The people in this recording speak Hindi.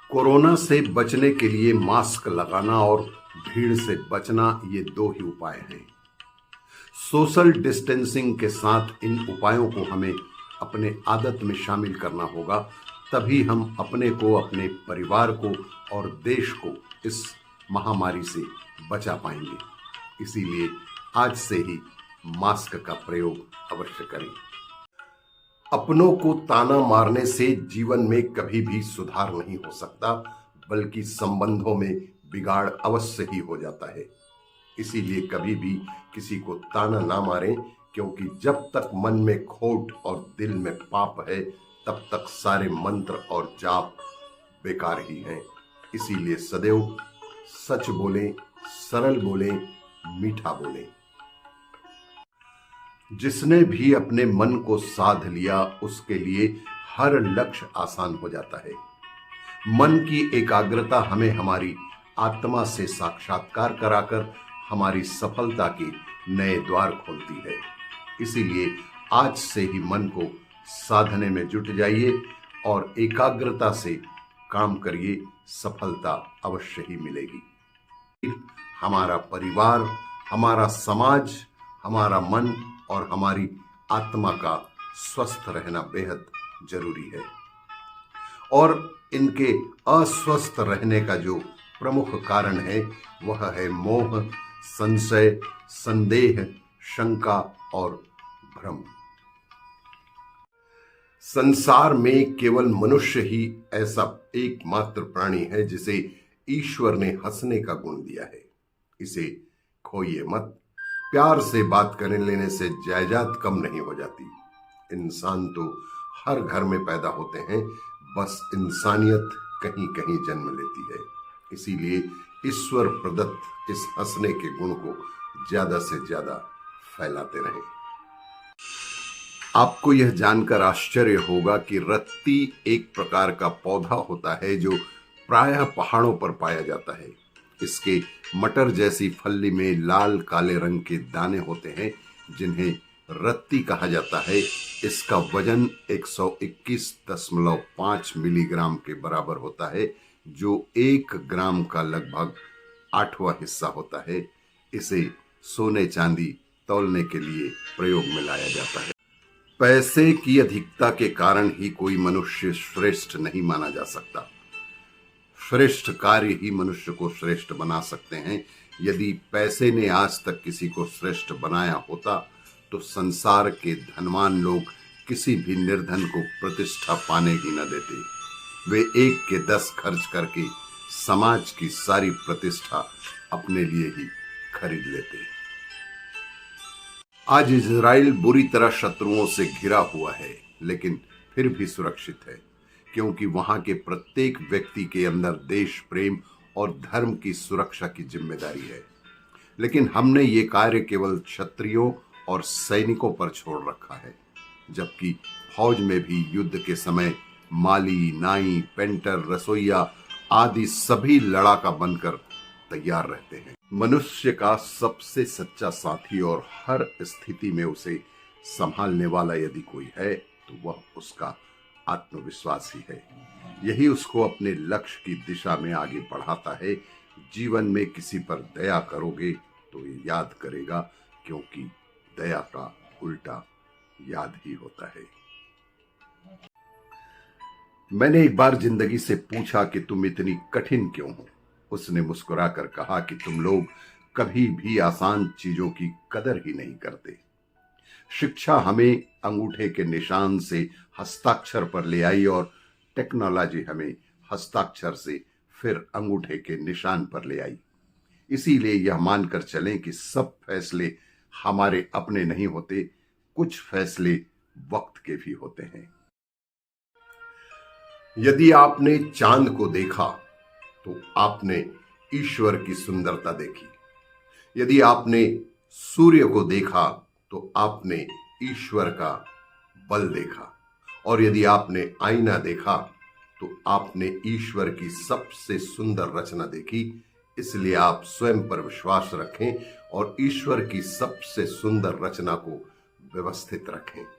कोरोना से बचने के लिए मास्क लगाना और भीड़ से बचना, ये दो ही उपाय हैं। सोशल डिस्टेंसिंग के साथ इन उपायों को हमें अपने आदत में शामिल करना होगा, तभी हम अपने को, अपने परिवार को और देश को इस महामारी से बचा पाएंगे। इसीलिए आज से ही मास्क का प्रयोग अवश्य करें। अपनों को ताना मारने से जीवन में कभी भी सुधार नहीं हो सकता, बल्कि संबंधों में बिगाड़ अवश्य ही हो जाता है। इसीलिए कभी भी किसी को ताना ना मारें, क्योंकि जब तक मन में खोट और दिल में पाप है, तब तक सारे मंत्र और जाप बेकार ही हैं। इसीलिए सदैव सच बोलें, सरल बोलें, मीठा बोलें। जिसने भी अपने मन को साध लिया, उसके लिए हर लक्ष्य आसान हो जाता है। मन की एकाग्रता हमें हमारी आत्मा से साक्षात्कार कराकर हमारी सफलता के नए द्वार खोलती है। इसीलिए आज से ही मन को साधने में जुट जाइए और एकाग्रता से काम करिए, सफलता अवश्य ही मिलेगी। हमारा परिवार, हमारा समाज, हमारा मन और हमारी आत्मा का स्वस्थ रहना बेहद जरूरी है। और इनके अस्वस्थ रहने का जो प्रमुख कारण है, वह है मोह, संशय, संदेह, शंका और भ्रम। संसार में केवल मनुष्य ही ऐसा एकमात्र प्राणी है जिसे ईश्वर ने हंसने का गुण दिया है। इसे खोइए मत। प्यार से बात कर लेने से जायदाद कम नहीं हो जाती। इंसान तो हर घर में पैदा होते हैं, बस इंसानियत कहीं कहीं जन्म लेती है। इसीलिए ईश्वर प्रदत्त इस हंसने के गुण को ज्यादा से ज्यादा फैलाते रहें। आपको यह जानकर आश्चर्य होगा कि रत्ती एक प्रकार का पौधा होता है जो प्रायः पहाड़ों पर पाया जाता है। इसके मटर जैसी फल्ली में लाल काले रंग के दाने होते हैं, जिन्हें रत्ती कहा जाता है। इसका वजन 121.5 मिलीग्राम के बराबर होता है, जो 1 ग्राम का लगभग 8वां हिस्सा होता है। इसे सोने चांदी तौलने के लिए प्रयोग में लाया जाता है। पैसे की अधिकता के कारण ही कोई मनुष्य श्रेष्ठ नहीं माना जा सकता। श्रेष्ठ कार्य ही मनुष्य को श्रेष्ठ बना सकते हैं। यदि पैसे ने आज तक किसी को श्रेष्ठ बनाया होता, तो संसार के धनवान लोग किसी भी निर्धन को प्रतिष्ठा पाने ही न देते। वे 1 के 10 खर्च करके समाज की सारी प्रतिष्ठा अपने लिए ही खरीद लेते। आज इजराइल बुरी तरह शत्रुओं से घिरा हुआ है, लेकिन फिर भी सुरक्षित है, क्योंकि वहां के प्रत्येक व्यक्ति के अंदर देश प्रेम और धर्म की सुरक्षा की जिम्मेदारी है। लेकिन हमने ये कार्य केवल क्षत्रियों और सैनिकों पर छोड़ रखा है, जबकि फौज में भी युद्ध के समय माली, नाई, पेंटर, रसोइया आदि सभी लड़ाका बनकर तैयार रहते हैं। मनुष्य का सबसे सच्चा साथी और हर स्थिति में उसे संभालने वाला यदि कोई है, तो वह उसका आत्मविश्वास ही है। यही उसको अपने लक्ष्य की दिशा में आगे बढ़ाता है। जीवन में किसी पर दया करोगे तो ये याद करेगा, क्योंकि दया का उल्टा याद ही होता है। मैंने एक बार जिंदगी से पूछा कि तुम इतनी कठिन क्यों हो? उसने मुस्कुराकर कहा कि तुम लोग कभी भी आसान चीजों की कदर ही नहीं करते। शिक्षा हमें अंगूठे के निशान से हस्ताक्षर पर ले आई और टेक्नोलॉजी हमें हस्ताक्षर से फिर अंगूठे के निशान पर ले आई। इसीलिए यह मानकर चलें कि सब फैसले हमारे अपने नहीं होते, कुछ फैसले वक्त के भी होते हैं। यदि आपने चांद को देखा तो आपने ईश्वर की सुंदरता देखी। यदि आपने सूर्य को देखा तो आपने ईश्वर का बल देखा। और यदि आपने आईना देखा तो आपने ईश्वर की सबसे सुंदर रचना देखी। इसलिए आप स्वयं पर विश्वास रखें और ईश्वर की सबसे सुंदर रचना को व्यवस्थित रखें।